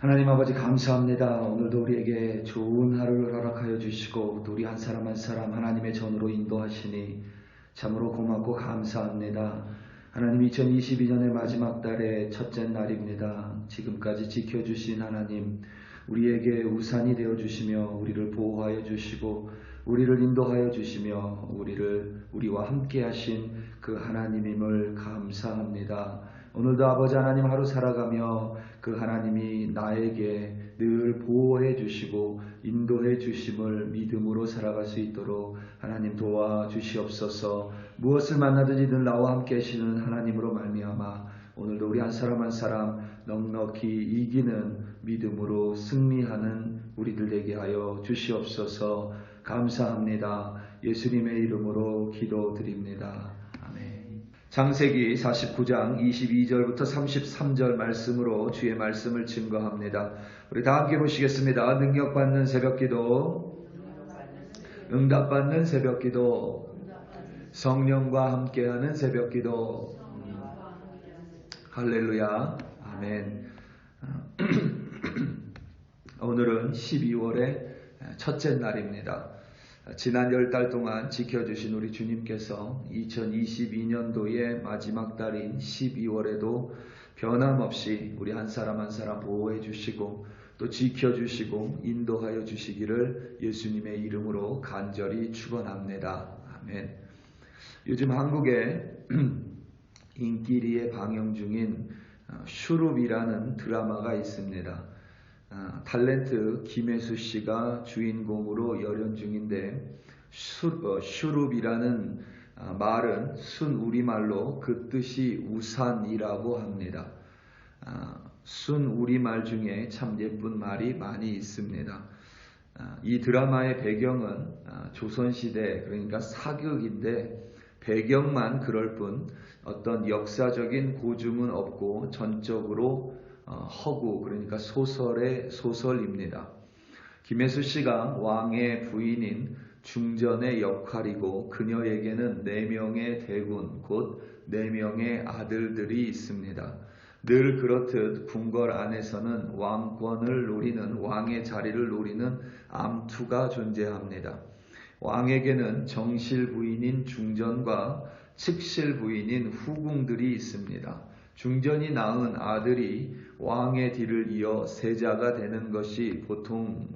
하나님 아버지 감사합니다. 오늘도 우리에게 좋은 하루를 허락하여 주시고 또 우리 한 사람 한 사람 하나님의 전으로 인도하시니 참으로 고맙고 감사합니다. 하나님 2022년의 마지막 달의 첫째 날입니다. 지금까지 지켜주신 하나님, 우리에게 우산이 되어주시며 우리를 보호하여 주시고 우리를 인도하여 주시며 우리와 함께 하신 그 하나님임을 감사합니다. 오늘도 아버지 하나님 하루 살아가며 그 하나님이 나에게 늘 보호해 주시고 인도해 주심을 믿음으로 살아갈 수 있도록 하나님 도와주시옵소서. 무엇을 만나든지 늘 나와 함께 하시는 하나님으로 말미암아 오늘도 우리 한 사람 한 사람 넉넉히 이기는 믿음으로 승리하는 우리들 되게 하여 주시옵소서. 감사합니다. 예수님의 이름으로 기도드립니다. 아멘. 창세기 49장 22절부터 33절 말씀으로 주의 말씀을 증거합니다. 우리 다 함께 보시겠습니다. 능력받는 새벽기도, 응답받는 새벽기도, 성령과 함께하는 새벽기도. 할렐루야. 아멘. 오늘은 12월의 첫째 날입니다. 지난 10달 동안 지켜주신 우리 주님께서 2022년도의 마지막 달인 12월에도 변함없이 우리 한 사람 한 사람 보호해 주시고 또 지켜주시고 인도하여 주시기를 예수님의 이름으로 간절히 축원합니다. 아멘. 요즘 한국에 인기리에 방영 중인 슈룹이라는 드라마가 있습니다. 탤런트 김혜수 씨가 주인공으로 열연 중인데 슈룹이라는 말은 순 우리말로 그 뜻이 우산이라고 합니다. 순 우리말 중에 참 예쁜 말이 많이 있습니다. 이 드라마의 배경은 조선시대, 그러니까 사극인데 배경만 그럴 뿐 어떤 역사적인 고증은 없고 전적으로 허구, 그러니까 소설입니다. 김혜수 씨가 왕의 부인인 중전의 역할이고 그녀에게는 4명의 대군, 곧 4명의 아들들이 있습니다. 늘 그렇듯 궁궐 안에서는 왕권을 노리는, 왕의 자리를 노리는 암투가 존재합니다. 왕에게는 정실 부인인 중전과 측실 부인인 후궁들이 있습니다. 중전이 낳은 아들이 왕의 뒤를 이어 세자가 되는 것이 보통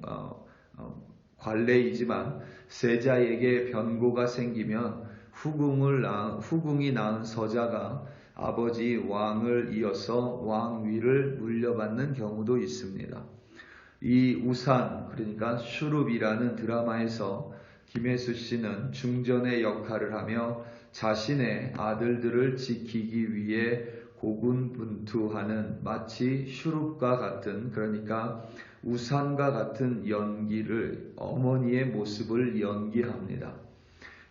관례이지만 세자에게 변고가 생기면 후궁이 낳은 서자가 아버지 왕을 이어서 왕위를 물려받는 경우도 있습니다. 이 우산, 그러니까 슈룹이라는 드라마에서 김혜수 씨는 중전의 역할을 하며 자신의 아들들을 지키기 위해 고군분투하는 마치 슈룹과 같은, 그러니까 우산과 같은 연기를, 어머니의 모습을 연기합니다.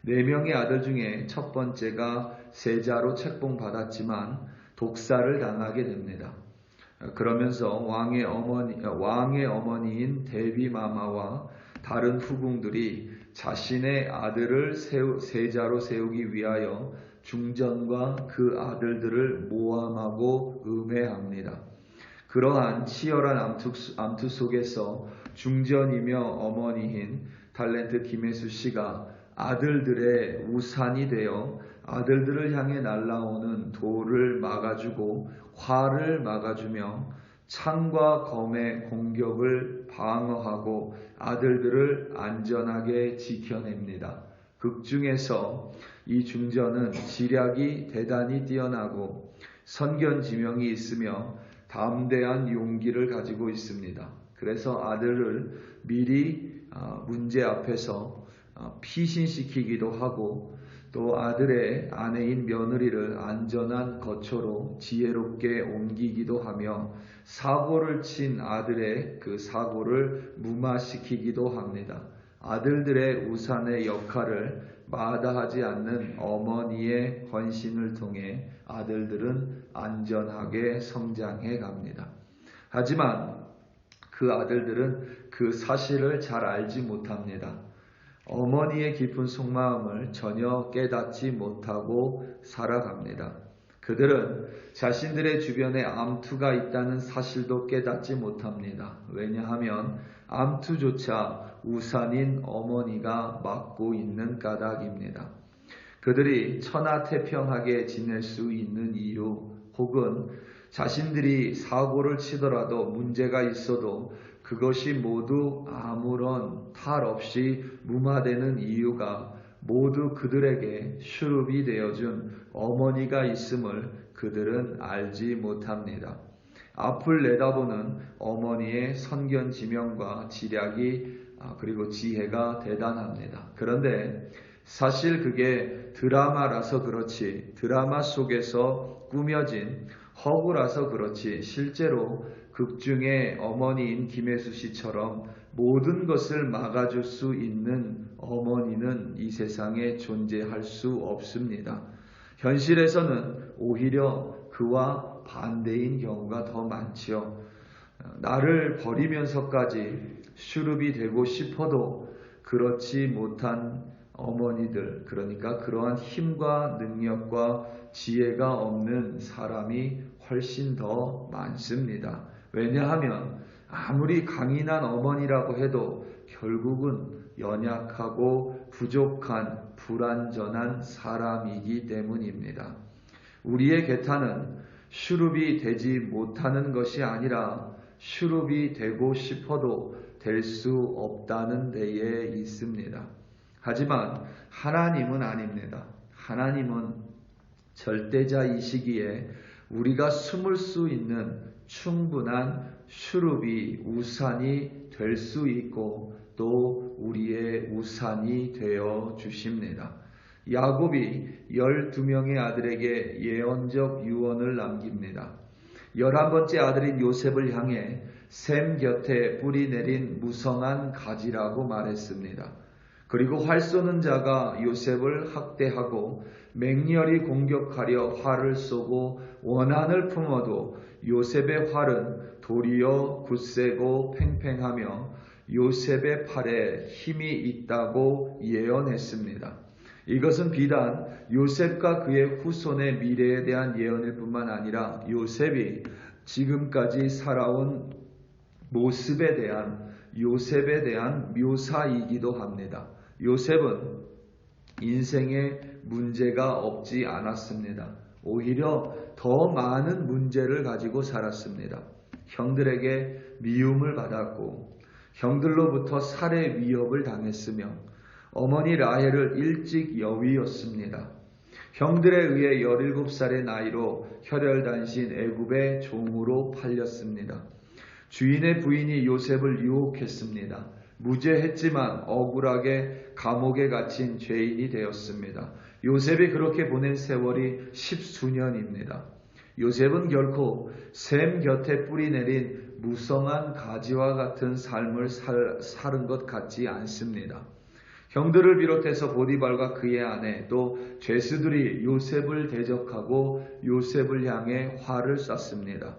4명의 아들 중에 첫 번째가 세자로 책봉받았지만 독사를 당하게 됩니다. 그러면서 왕의 어머니인 데비마마와 다른 후궁들이 자신의 아들을 세자로 세우기 위하여 중전과 그 아들들을 모함하고 음해합니다. 그러한 치열한 암투 속에서 중전이며 어머니인 탤런트 김혜수 씨가 아들들의 우산이 되어 아들들을 향해 날아오는 돌을 막아주고 화를 막아주며 창과 검의 공격을 방어하고 아들들을 안전하게 지켜냅니다. 극중에서 이 중전은 지략이 대단히 뛰어나고 선견지명이 있으며 담대한 용기를 가지고 있습니다. 그래서 아들을 미리 문제 앞에서 피신시키기도 하고 또 아들의 아내인 며느리를 안전한 거처로 지혜롭게 옮기기도 하며 사고를 친 아들의 그 사고를 무마시키기도 합니다. 아들들의 우산의 역할을 마다하지 않는 어머니의 헌신을 통해 아들들은 안전하게 성장해 갑니다. 하지만 그 아들들은 그 사실을 잘 알지 못합니다. 어머니의 깊은 속마음을 전혀 깨닫지 못하고 살아갑니다. 그들은 자신들의 주변에 암투가 있다는 사실도 깨닫지 못합니다. 왜냐하면 암투조차 우산인 어머니가 맡고 있는 까닭입니다. 그들이 천하태평하게 지낼 수 있는 이유, 혹은 자신들이 사고를 치더라도 문제가 있어도 그것이 모두 아무런 탈 없이 무마되는 이유가 모두 그들에게 슈룹이 되어준 어머니가 있음을 그들은 알지 못합니다. 앞을 내다보는 어머니의 선견지명과 지략이 그리고 지혜가 대단합니다. 그런데 사실 그게 드라마라서 그렇지, 드라마 속에서 꾸며진 허구라서 그렇지, 실제로 극중의 어머니인 김혜수 씨처럼 모든 것을 막아줄 수 있는 어머니는 이 세상에 존재할 수 없습니다. 현실에서는 오히려 그와 반대인 경우가 더 많지요. 나를 버리면서까지 슈룹이 되고 싶어도 그렇지 못한 어머니들, 그러니까 그러한 힘과 능력과 지혜가 없는 사람이 훨씬 더 많습니다. 왜냐하면 아무리 강인한 어머니라고 해도 결국은 연약하고 부족한 불완전한 사람이기 때문입니다. 우리의 계타는 슈룹이 되지 못하는 것이 아니라 슈룹이 되고 싶어도 될 수 없다는 데에 있습니다. 하지만 하나님은 아닙니다. 하나님은 절대자이시기에 우리가 숨을 수 있는 충분한 슈룹이 우산이 될 수 있고 또 우리의 우산이 되어 주십니다. 야곱이 12명의 아들에게 예언적 유언을 남깁니다. 11번째 아들인 요셉을 향해 샘 곁에 뿌리 내린 무성한 가지라고 말했습니다. 그리고 활 쏘는 자가 요셉을 학대하고 맹렬히 공격하려 활을 쏘고 원한을 품어도 요셉의 활은 도리어 굳세고 팽팽하며 요셉의 팔에 힘이 있다고 예언했습니다. 이것은 비단 요셉과 그의 후손의 미래에 대한 예언일 뿐만 아니라 요셉이 지금까지 살아온 모습에 대한 요셉에 대한 묘사이기도 합니다. 요셉은 인생에 문제가 없지 않았습니다. 오히려 더 많은 문제를 가지고 살았습니다. 형들에게 미움을 받았고 형들로부터 살해 위협을 당했으며 어머니 라헬을 일찍 여위었습니다. 형들에 의해 17살의 나이로 혈혈단신 애굽의 종으로 팔렸습니다. 주인의 부인이 요셉을 유혹했습니다. 무죄했지만 억울하게 감옥에 갇힌 죄인이 되었습니다. 요셉이 그렇게 보낸 세월이 10수년입니다. 요셉은 결코 샘 곁에 뿌리 내린 무성한 가지와 같은 삶을 살은 것 같지 않습니다. 형들을 비롯해서 보디발과 그의 아내 또 죄수들이 요셉을 대적하고 요셉을 향해 활을 쐈습니다.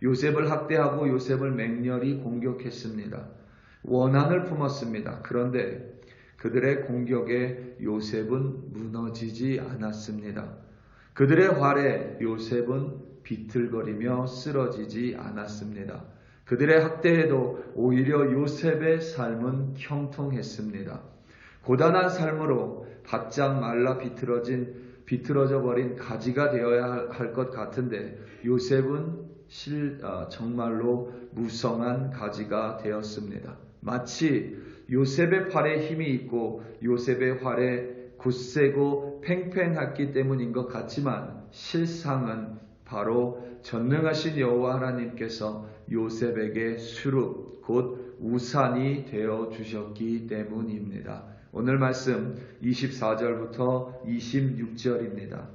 요셉을 학대하고 요셉을 맹렬히 공격했습니다. 원한을 품었습니다. 그런데 그들의 공격에 요셉은 무너지지 않았습니다. 그들의 활에 요셉은 비틀거리며 쓰러지지 않았습니다. 그들의 학대에도 오히려 요셉의 삶은 형통했습니다. 고단한 삶으로 바짝 말라 비틀어져 버린 가지가 되어야 할 것 같은데 요셉은 정말로 무성한 가지가 되었습니다. 마치 요셉의 팔에 힘이 있고 요셉의 활에 굳세고 팽팽했기 때문인 것 같지만 실상은 바로 전능하신 여호와 하나님께서 요셉에게 슈룹 곧 우산이 되어 주셨기 때문입니다. 오늘 말씀 24절부터 26절입니다.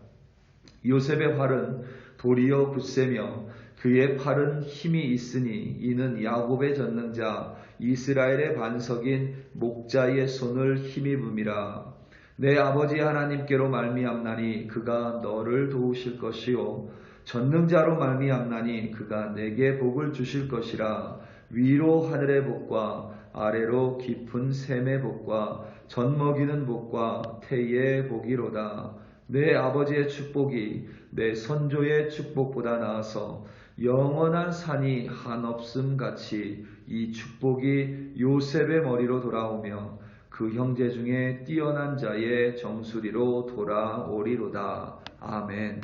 요셉의 활은 도리어 굳세며 그의 팔은 힘이 있으니 이는 야곱의 전능자 이스라엘의 반석인 목자의 손을 힘입음이라. 내 아버지 하나님께로 말미암나니 그가 너를 도우실 것이요 전능자로 말미암나니 그가 내게 복을 주실 것이라. 위로 하늘의 복과 아래로 깊은 샘의 복과 젖먹이는 복과 태의 복이로다. 내 아버지의 축복이 내 선조의 축복보다 나아서 영원한 산이 한없음 같이 이 축복이 요셉의 머리로 돌아오며 그 형제 중에 뛰어난 자의 정수리로 돌아오리로다. 아멘.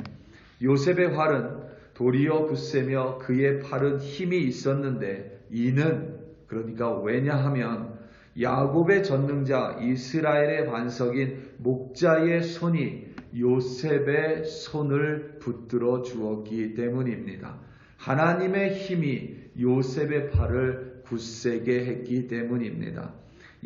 요셉의 활은 도리어 굳세며 그의 팔은 힘이 있었는데 이는 그러니까 왜냐하면 야곱의 전능자 이스라엘의 반석인 목자의 손이 요셉의 손을 붙들어 주었기 때문입니다. 하나님의 힘이 요셉의 팔을 굳세게 했기 때문입니다.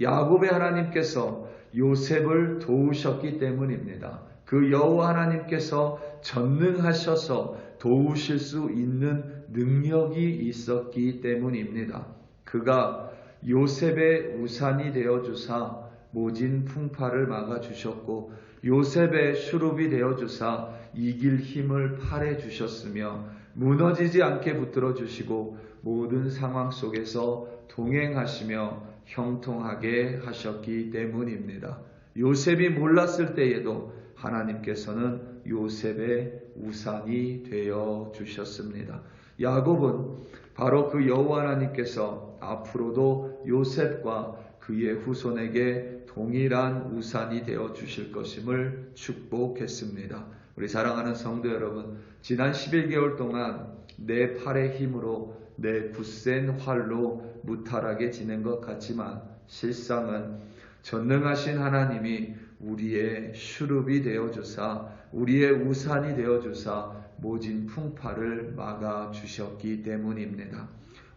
야곱의 하나님께서 요셉을 도우셨기 때문입니다. 그 여호와 하나님께서 전능하셔서 도우실 수 있는 능력이 있었기 때문입니다. 그가 요셉의 우산이 되어주사 모진 풍파를 막아주셨고 요셉의 슈룹이 되어주사 이길 힘을 팔해 주셨으며 무너지지 않게 붙들어 주시고 모든 상황 속에서 동행하시며 형통하게 하셨기 때문입니다. 요셉이 몰랐을 때에도 하나님께서는 요셉의 우산이 되어 주셨습니다. 야곱은 바로 그 여호와 하나님께서 앞으로도 요셉과 그의 후손에게 동일한 우산이 되어 주실 것임을 축복했습니다. 우리 사랑하는 성도 여러분, 지난 11개월 동안 내 팔의 힘으로 내 굳센 활로 무탈하게 지낸 것 같지만 실상은 전능하신 하나님이 우리의 슈룹이 되어주사 우리의 우산이 되어주사 모진 풍파를 막아주셨기 때문입니다.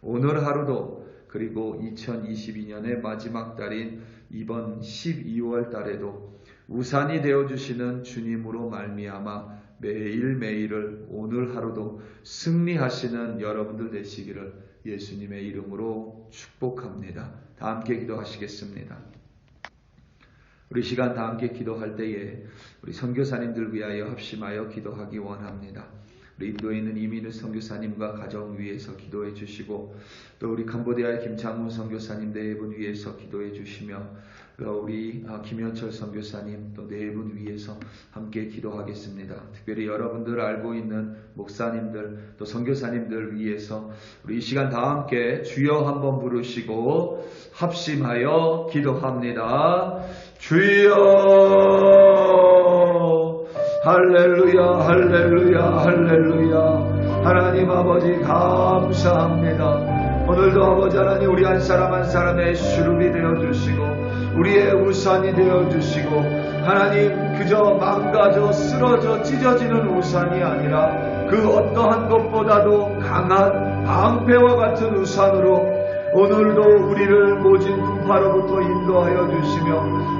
오늘 하루도 그리고 2022년의 마지막 달인 이번 12월 달에도 우산이 되어주시는 주님으로 말미암아 매일매일을 오늘 하루도 승리하시는 여러분들 되시기를 예수님의 이름으로 축복합니다. 다 함께 기도하시겠습니다. 우리 시간 다 함께 기도할 때에 우리 선교사님들 위하여 합심하여 기도하기 원합니다. 우리 인도에 있는 이민우 선교사님과 가정 위해서 기도해 주시고 또 우리 캄보디아의 김창훈 선교사님 네 분 위해서 기도해 주시며 우리 김현철 선교사님 또 네 분 위해서 함께 기도하겠습니다. 특별히 여러분들 알고 있는 목사님들 또 선교사님들 위해서 우리 이 시간 다 함께 주여 한번 부르시고 합심하여 기도합니다. 주여 할렐루야 할렐루야 할렐루야. 하나님 아버지 감사합니다. 오늘도 아버지 하나님 우리 한 사람 한 사람의 슈룹이 되어주시고 우리의 우산이 되어주시고 하나님 그저 망가져 쓰러져 찢어지는 우산이 아니라 그 어떠한 것보다도 강한 방패와 같은 우산으로 오늘도 우리를 모진 풍파로부터 인도하여 주시며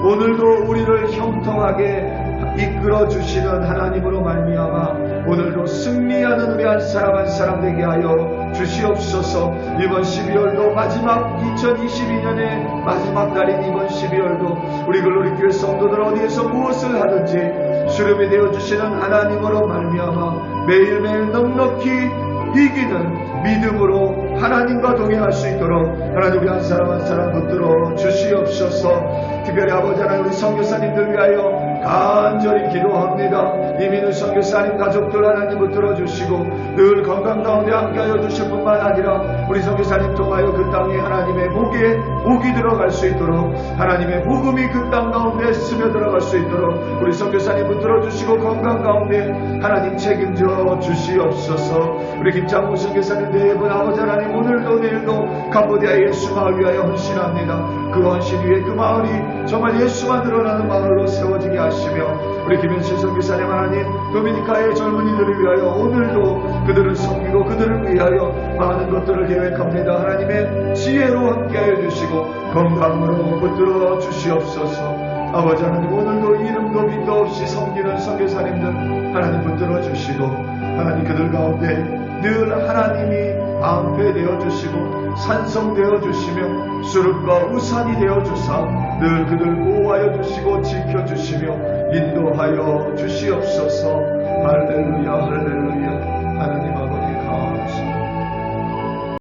오늘도 우리를 형통하게 이끌어 주시는 하나님으로 말미암아 오늘도 승리하는 우리 한 사람 한 사람 되게 하여 주시옵소서. 이번 12월도 마지막 2022년의 마지막 달인 이번 12월도 우리 글로리교회 성도들 어디에서 무엇을 하든지 슈룹이 되어주시는 하나님으로 말미암아 매일매일 넉넉히 이기는 믿음으로 하나님과 동행할 수 있도록 하나님 우리 한 사람 한 사람 붙들어 주시옵소서. 특별히 아버지 하나님 우리 선교사님들 위하여 간절히 기도합니다. 이민우 선교사님 가족들 하나님 붙들어 주시고 늘 건강 가운데 함께하여 주실 뿐만 아니라 우리 선교사님 통하여 그 땅에 하나님의 복이 들어갈 수 있도록 하나님의 복음이 그 땅 가운데 스며들어갈 수 있도록 우리 선교사님 붙들어 주시고 건강 가운데 하나님 책임져 주시옵소서. 우리 김창훈 선교사님 네 분 아버지 하나님 오늘도 내일도 캄보디아 예수 마을 위하여 헌신합니다. 그 헌신 위에 그 마을이 정말 예수만 드러나는 마을로 세워지게 하시며 우리 김현실 선교사님 하나님 도미니카의 젊은이들을 위하여 오늘도 그들을 섬기고 그들을 위하여 많은 것들을 계획합니다. 하나님의 지혜로 함께하여 주시고 건강으로 붙들어 주시옵소서. 아버지 하나님 오늘도 이름도 빛도 없이 섬기는 선교사님들 하나님 붙들어 주시고 하나님 그들 가운데 늘 하나님이 방패 되어주시고 산성되어 주시며 수룹과 우산이 되어주사 늘 그들 보호하여 주시고 지켜주시며 인도하여 주시옵소서. 할렐루야 할렐루야. 하나님